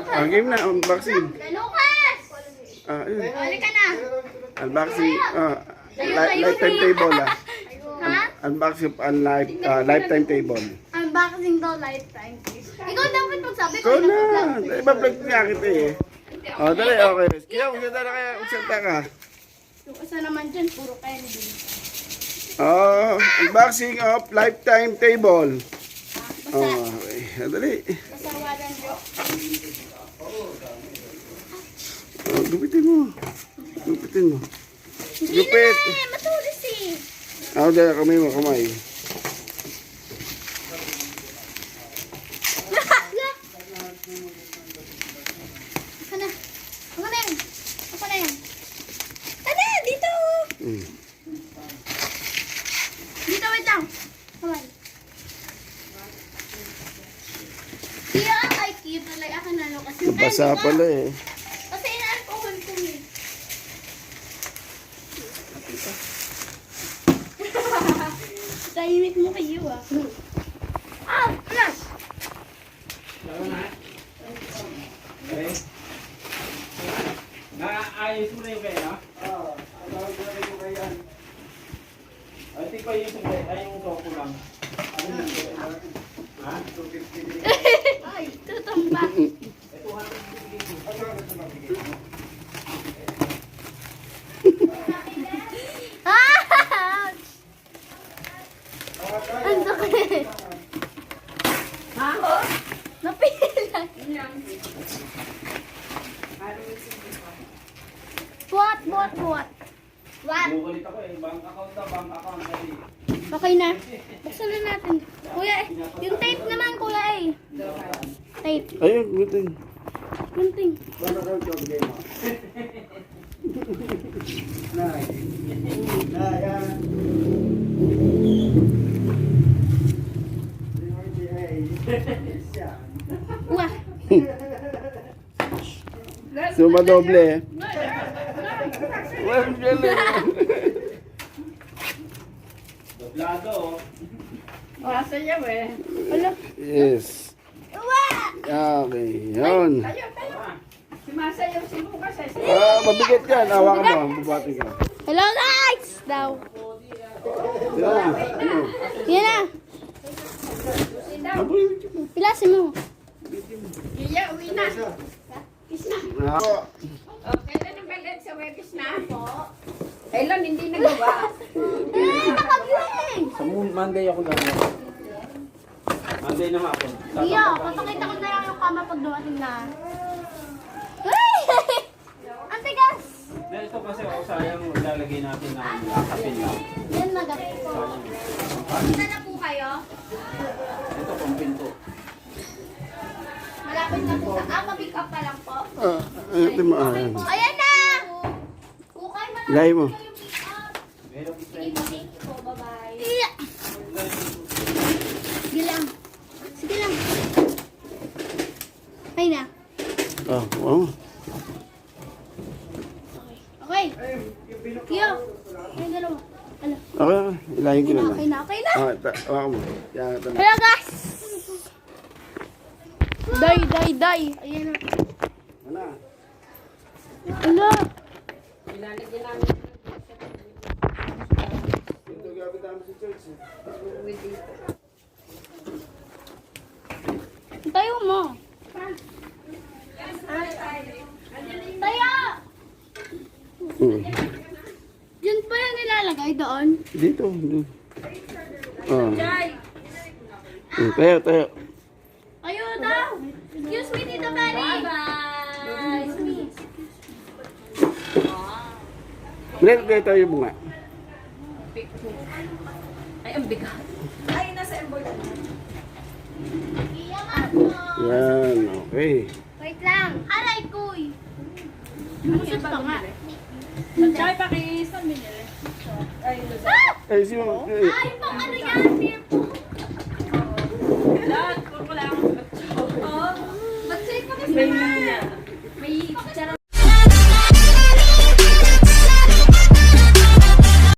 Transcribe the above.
Ang game na, unboxing. Lucas! Balik ka na. Unboxing, lifetime table Ha? Unboxing, lifetime table. Unboxing daw lifetime. Ikaw dapat magsabi ko. Ikaw na, iba-vlog niya kita eh. O, dali, okay. Kaya, maganda na kaya, magsalta ka. Yung isa naman dyan, puro candy. Unboxing of lifetime table. Basta, Okay, dali. basta walang joke. Gupitin mo. Gupitin mo. Hindi Gupit. na, matulis eh. Dali, kamay mo, kamay. Ako na. Ako na yan. Ako na yan. Ano? Dito. Dito, wait lang. Come on. Kaya, ay, cute. Like, ako na, Lucas. Yung Basa candy ko. pala eh. Kasi ina-alcohol ko eh. Tahimik mo kayo ah. Ah! Alas! Naayos mo na yung kaya, no? Oo. Tawag ko na rin yung kaya. I think pa yung sungay, ay yung soko lang. Ano yung sungay? Ha? 250. Ay, tutumba. Ito, 150. Ah! Ang sakit. Ha? Napilan. What? What? Bukulit ako eh. Bank account na, bank account. Okay na. Buksan na natin. Kuya, yung tape naman, kuya eh. Tape. Ayun, gupitin. Kunting. Wah. Suma doble eh. Well, galing. Doblado, oh. Wasa niya eh. Ala. Yes. Wah! Okay, yun. Tayo. Sumasayaw si Lucas eh. Mabigat yan. Hawakan mo, bubati ka. Hello guys! Daw. Yan. Yan na. Pilasin mo. Iya, uwi na. Kiss na. Oh, kailan ang galit sa webis na? Kailan hindi nagawa? Eh, nakabling! Sa Monday ako lang. Monday naman ako. Iya, papakita ko na lang yung kama pag dumating na. Ay! Ang tigas! Ito kasi ako sayang lalagay natin ng kapin lang. Yan na gabi ko. Punta na po kayo. Ito pang pinto. Malapit na po sa... ma-pick up pa lang po. Ito mo. Ayan. Ayan na! Kukay, malapit Lay mo. na yung pick up. Meron Sige po, thank you po. Bye-bye. Iya! Sige lang. Sige lang. Ay na. Oh. Okay. Kiyo. Ay, dalawa. Ano? Okay, ilahin ko na lang. Okay na. Hawakan mo. Yan, ito na. Hello guys! Day. Ayan na. Ano? Hello. Ilalagyan namin. Ito gamit namin sa church. Tayo mo. Tayo! Diyan pa yung nilalagay doon. Dito. Tayo. Tayo daw. Excuse me, Tito Mary. Bye-bye. Excuse me. Bilhin tayo yung bunga. Ay, ang bigat. Ay, nasa envelope. Iyaman mo. Yan, okay. Wait lang. Aray, kuy. Musot pa nga. Tsaka pakisang binili. Ay, Ah! Ay, sino? Ay, pang ano yan? Beer po. lahat ko lang. Oh, mag-save pa kasi. May niya.